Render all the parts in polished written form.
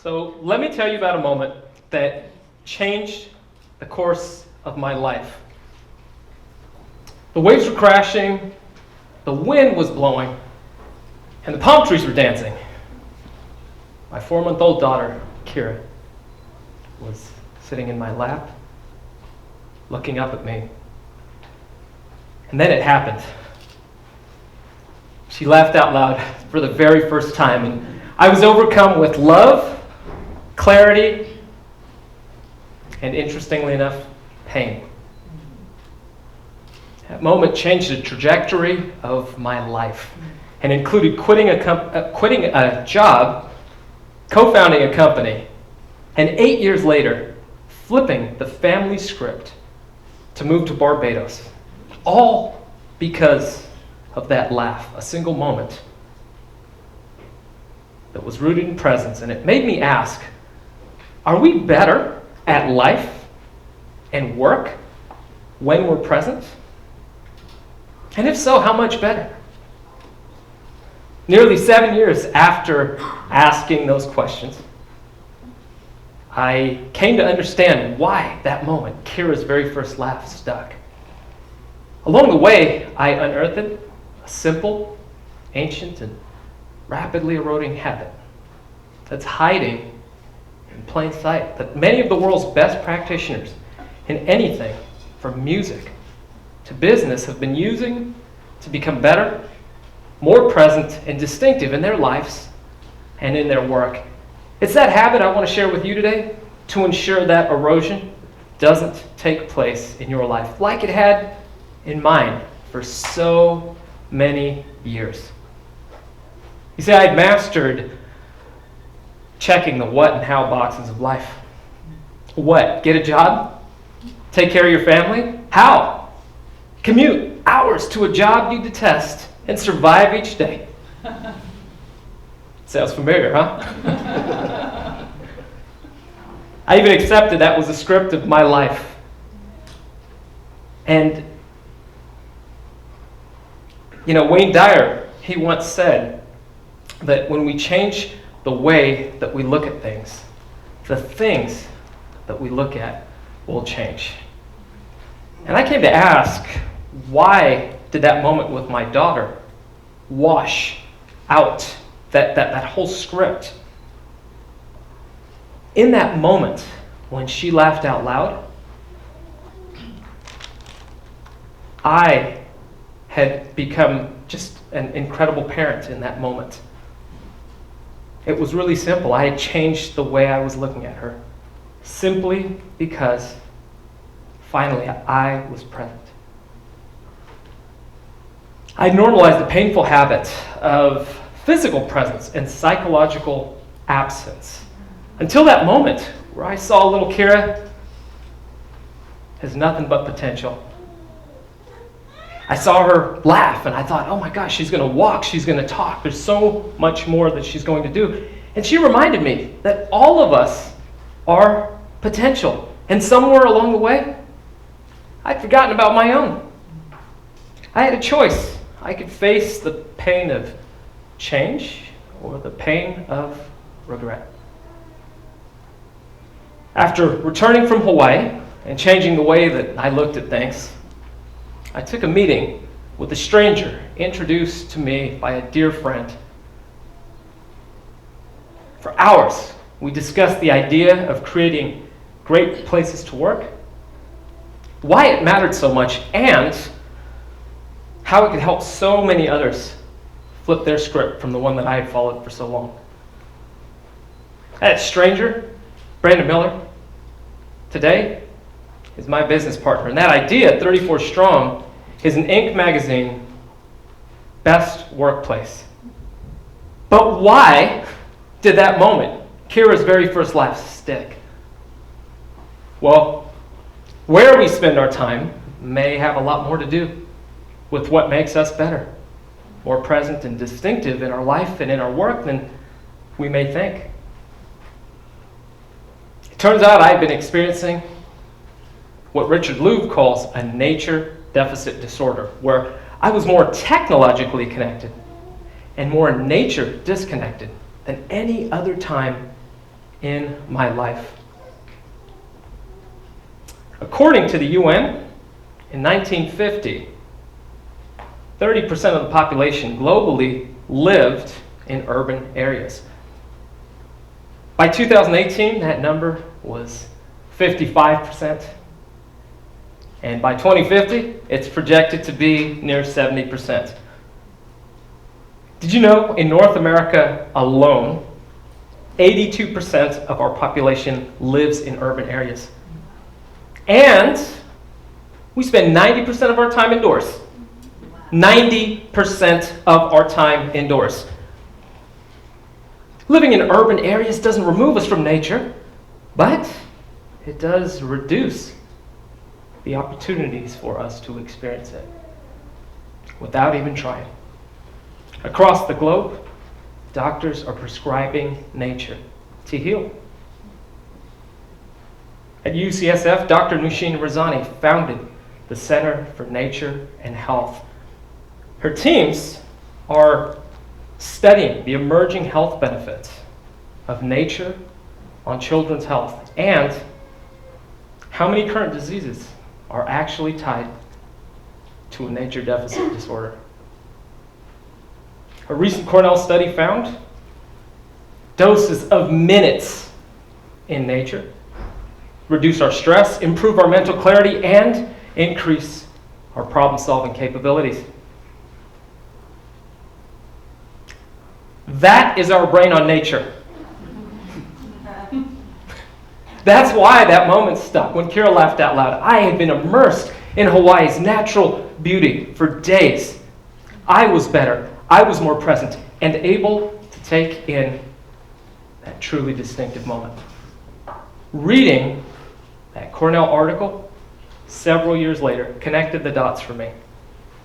So let me tell you about a moment that changed the course of my life. The waves were crashing, the wind was blowing, and the palm trees were dancing. My 4-month-old daughter, Kira, was sitting in my lap, looking up at me. And then it happened. She laughed out loud for the very first time, and I was overcome with love, clarity, and interestingly enough, pain. That moment changed the trajectory of my life and included quitting a job, co-founding a company, and 8 years later, flipping the family script to move to Barbados. All because of that laugh, a single moment that was rooted in presence. And it made me ask, are we better at life and work when we're present? And if so, how much better? Nearly 7 years after asking those questions, I came to understand why that moment, Kira's very first laugh, stuck. Along the way, I unearthed a simple, ancient, and rapidly eroding habit that's hiding in plain sight, that many of the world's best practitioners in anything from music to business have been using to become better, more present, and distinctive in their lives and in their work. It's that habit I want to share with you today to ensure that erosion doesn't take place in your life like it had in mine for so many years. You see, I'd mastered checking the what and how boxes of life. What? Get a job? Take care of your family? How? Commute hours to a job you detest and survive each day. Sounds familiar, huh? I even accepted that was the script of my life. And, Wayne Dyer, he once said that when we change the way that we look at things, the things that we look at will change. And I came to ask, why did that moment with my daughter wash out that whole script? In that moment, when she laughed out loud, I had become just an incredible parent in that moment. It was really simple. I had changed the way I was looking at her, simply because finally I was present. I normalized the painful habit of physical presence and psychological absence until that moment where I saw little Kira as nothing but potential. I saw her laugh and I thought, oh my gosh, she's going to walk, she's going to talk. There's so much more that she's going to do. And she reminded me that all of us are potential. And somewhere along the way, I'd forgotten about my own. I had a choice. I could face the pain of change or the pain of regret. After returning from Hawaii and changing the way that I looked at things, I took a meeting with a stranger introduced to me by a dear friend. For hours, we discussed the idea of creating great places to work, why it mattered so much, and how it could help so many others flip their script from the one that I had followed for so long. That stranger, Brandon Miller, today is my business partner. And that idea, 34 Strong, is an Inc. magazine best workplace. But why did that moment, Kira's very first laugh, stick? Well, where we spend our time may have a lot more to do with what makes us better, more present and distinctive in our life and in our work than we may think. It turns out I've been experiencing what Richard Louv calls a nature deficit disorder, where I was more technologically connected and more nature disconnected than any other time in my life. According to the UN, in 1950, 30% of the population globally lived in urban areas. By 2018, that number was 55%. And by 2050, it's projected to be near 70%. Did you know in North America alone, 82% of our population lives in urban areas? And we spend 90% of our time indoors. 90% of our time indoors. Living in urban areas doesn't remove us from nature, but it does reduce the opportunities for us to experience it without even trying. Across the globe, doctors are prescribing nature to heal. At UCSF, Dr. Darren Virassammy founded the Center for Nature and Health. Her teams are studying the emerging health benefits of nature on children's health and how many current diseases are actually tied to a nature deficit disorder. A recent Cornell study found doses of minutes in nature reduce our stress, improve our mental clarity, and increase our problem-solving capabilities. That is our brain on nature. That's why that moment stuck when Kira laughed out loud. I had been immersed in Hawaii's natural beauty for days. I was better, I was more present, and able to take in that truly distinctive moment. Reading that Cornell article several years later connected the dots for me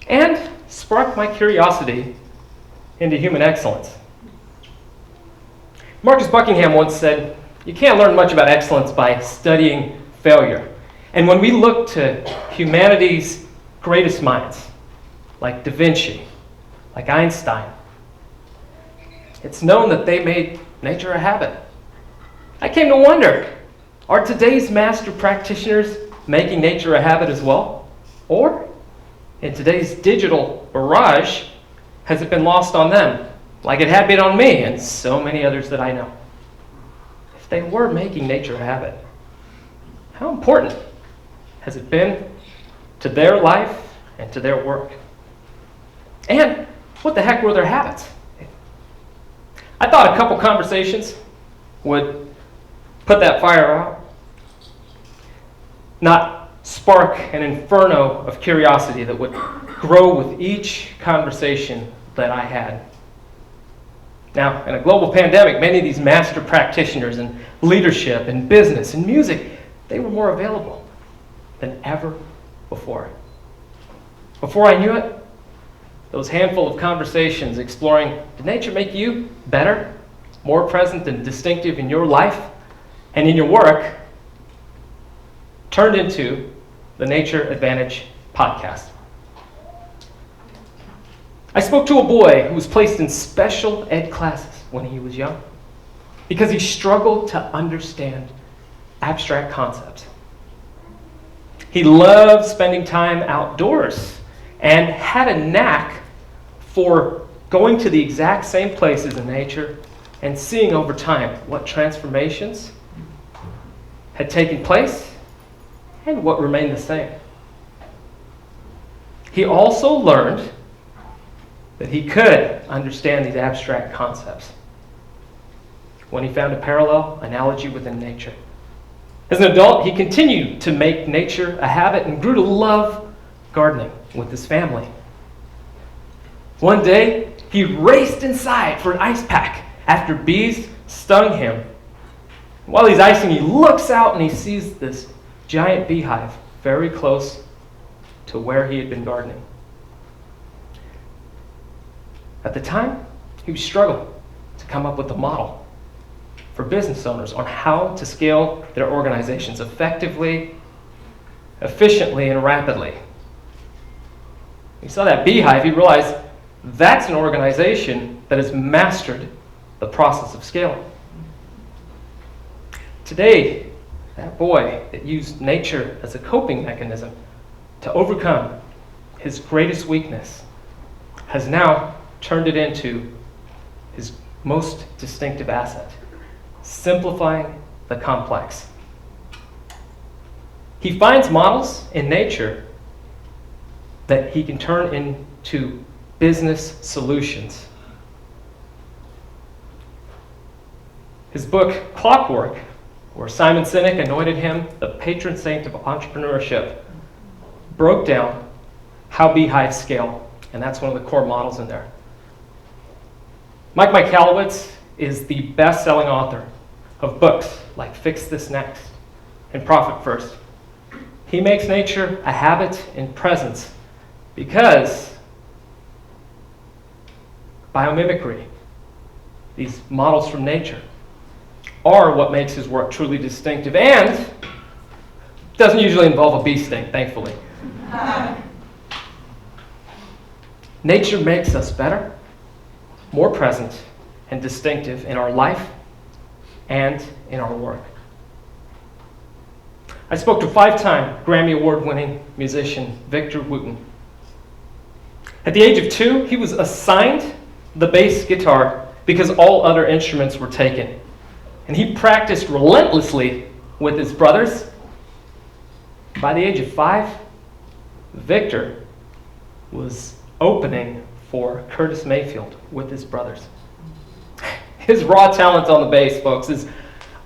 and sparked my curiosity into human excellence. Marcus Buckingham once said, "You can't learn much about excellence by studying failure." And when we look to humanity's greatest minds, like Da Vinci, like Einstein, it's known that they made nature a habit. I came to wonder, are today's master practitioners making nature a habit as well? Or, in today's digital barrage, has it been lost on them, like it had been on me and so many others that I know? If they were making nature a habit, how important has it been to their life and to their work? And what the heck were their habits? I thought a couple conversations would put that fire out, not spark an inferno of curiosity that would grow with each conversation that I had. Now, in a global pandemic, many of these master practitioners in leadership and business and music, they were more available than ever before. Before I knew it, those handful of conversations exploring, did nature make you better, more present and distinctive in your life and in your work, turned into the Nature Advantage podcast. I spoke to a boy who was placed in special ed classes when he was young because he struggled to understand abstract concepts. He loved spending time outdoors and had a knack for going to the exact same places in nature and seeing over time what transformations had taken place and what remained the same. He also learned that he could understand these abstract concepts when he found a parallel analogy within nature. As an adult, he continued to make nature a habit and grew to love gardening with his family. One day, he raced inside for an ice pack after bees stung him. While he's icing, he looks out and he sees this giant beehive very close to where he had been gardening. At the time, he was struggling to come up with a model for business owners on how to scale their organizations effectively, efficiently, and rapidly. He saw that beehive, he realized that's an organization that has mastered the process of scaling. Today, that boy that used nature as a coping mechanism to overcome his greatest weakness has now turned it into his most distinctive asset, simplifying the complex. He finds models in nature that he can turn into business solutions. His book, Clockwork, where Simon Sinek anointed him the patron saint of entrepreneurship, broke down how beehives scale, and that's one of the core models in there. Mike Michalowicz is the best-selling author of books like Fix This Next and Profit First. He makes nature a habit in presence because biomimicry, these models from nature, are what makes his work truly distinctive, and doesn't usually involve a bee sting, thankfully. Nature makes us better, more present, and distinctive in our life and in our work. I spoke to 5-time Grammy Award-winning musician Victor Wooten. At the age of 2, he was assigned the bass guitar because all other instruments were taken. And he practiced relentlessly with his brothers. By the age of 5, Victor was opening for Curtis Mayfield with his brothers. His raw talent on the bass, folks, is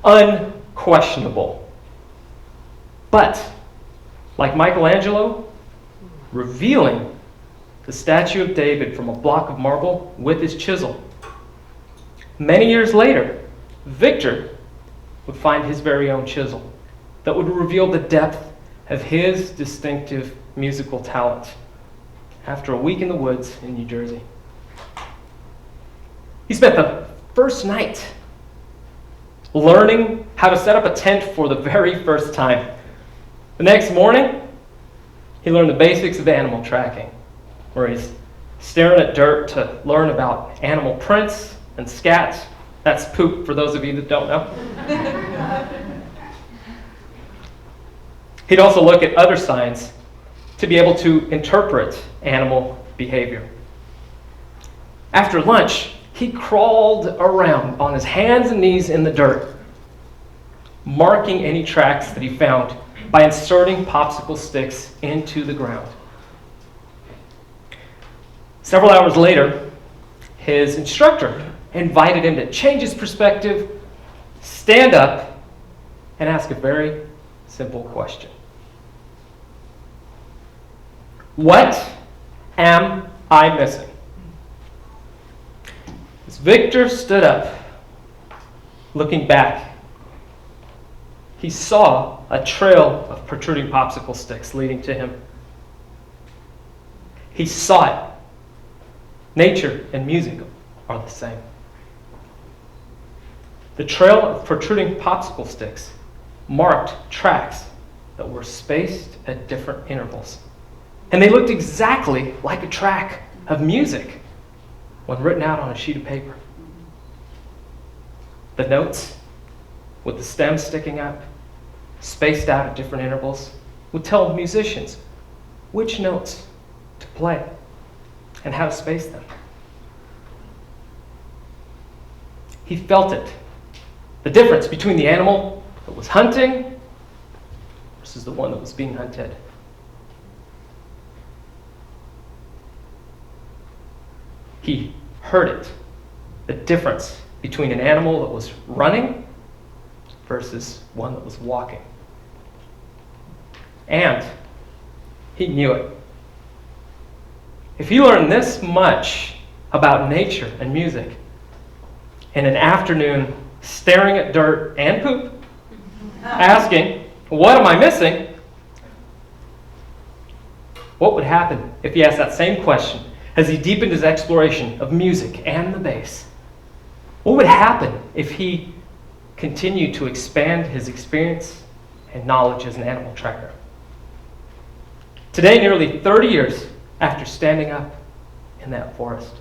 unquestionable. But, like Michelangelo, revealing the statue of David from a block of marble with his chisel, many years later, Victor would find his very own chisel that would reveal the depth of his distinctive musical talent after a week in the woods in New Jersey. He spent the first night learning how to set up a tent for the very first time. The next morning, he learned the basics of animal tracking, where he's staring at dirt to learn about animal prints and scats. That's poop, for those of you that don't know. He'd also look at other signs to be able to interpret animal behavior. After lunch, he crawled around on his hands and knees in the dirt, marking any tracks that he found by inserting popsicle sticks into the ground. Several hours later, his instructor invited him to change his perspective, stand up, and ask a very simple question. What am I missing? As Victor stood up, looking back, he saw a trail of protruding popsicle sticks leading to him. He saw it. Nature and music are the same. The trail of protruding popsicle sticks marked tracks that were spaced at different intervals. And they looked exactly like a track of music when written out on a sheet of paper. The notes, with the stems sticking up, spaced out at different intervals, would tell musicians which notes to play and how to space them. He felt it. The difference between the animal that was hunting versus the one that was being hunted. He heard it. The difference between an animal that was running versus one that was walking. And he knew it. If he learned this much about nature and music in an afternoon staring at dirt and poop, asking, what am I missing? What would happen if he asked that same question as he deepened his exploration of music and the bass? What would happen if he continued to expand his experience and knowledge as an animal tracker? Today, nearly 30 years after standing up in that forest,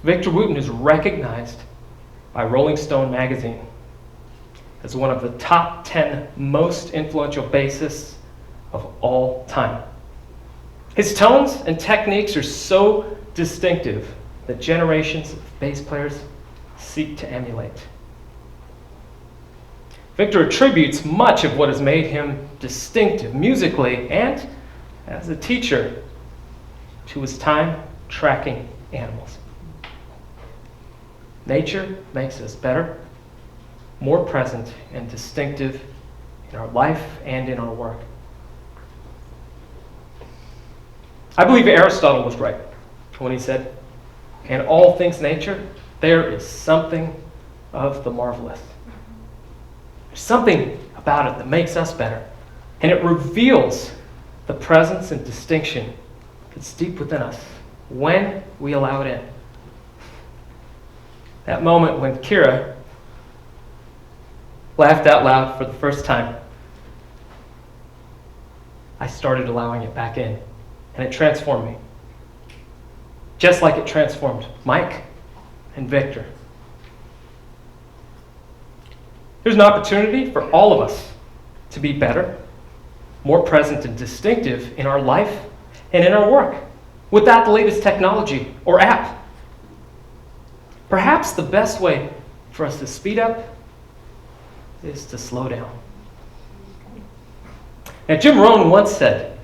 Victor Wooten is recognized by Rolling Stone magazine. as one of the top 10 most influential bassists of all time. His tones and techniques are so distinctive that generations of bass players seek to emulate. Victor attributes much of what has made him distinctive musically and as a teacher to his time tracking animals. Nature makes us better, more present, and distinctive in our life and in our work. I believe Aristotle was right when he said, "In all things nature, there is something of the marvelous." There's something about it that makes us better, and it reveals the presence and distinction that's deep within us when we allow it in. That moment when Kira laughed out loud for the first time, I started allowing it back in, and it transformed me. Just like it transformed Mike and Victor. There's an opportunity for all of us to be better, more present and distinctive in our life and in our work, without the latest technology or app. Perhaps the best way for us to speed up is to slow down. Now, Jim Rohn once said,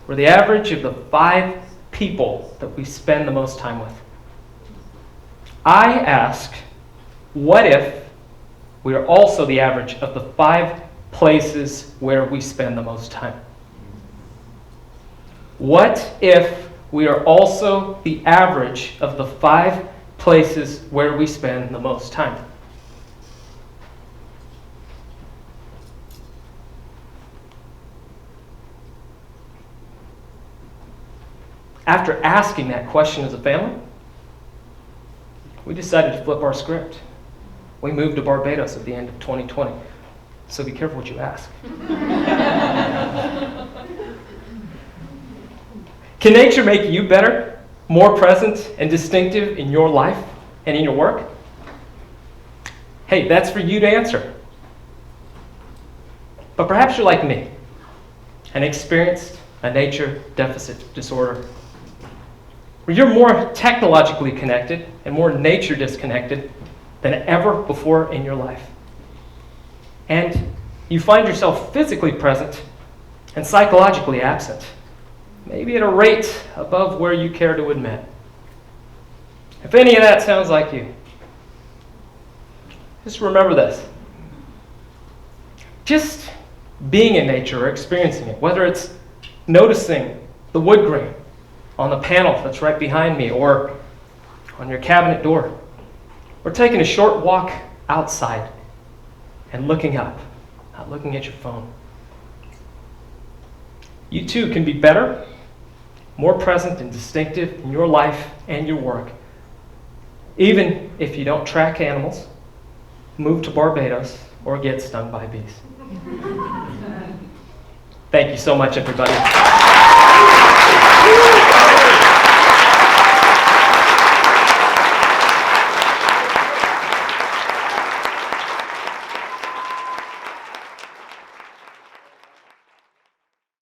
we're the average of the 5 people that we spend the most time with. I ask, what if we are also the average of the 5 places where we spend the most time? What if we are also the average of the 5 places where we spend the most time? After asking that question as a family, we decided to flip our script. We moved to Barbados at the end of 2020. So be careful what you ask. Can nature make you better, more present, and distinctive in your life and in your work? Hey, that's for you to answer. But perhaps you're like me and experienced a nature deficit disorder, where you're more technologically connected and more nature disconnected than ever before in your life. And you find yourself physically present and psychologically absent, maybe at a rate above where you care to admit. If any of that sounds like you, just remember this. Just being in nature or experiencing it, whether it's noticing the wood grain on the panel that's right behind me or on your cabinet door, or taking a short walk outside and looking up, not looking at your phone. You too can be better, more present and distinctive in your life and your work, even if you don't track animals, move to Barbados, or get stung by bees. Thank you so much, everybody.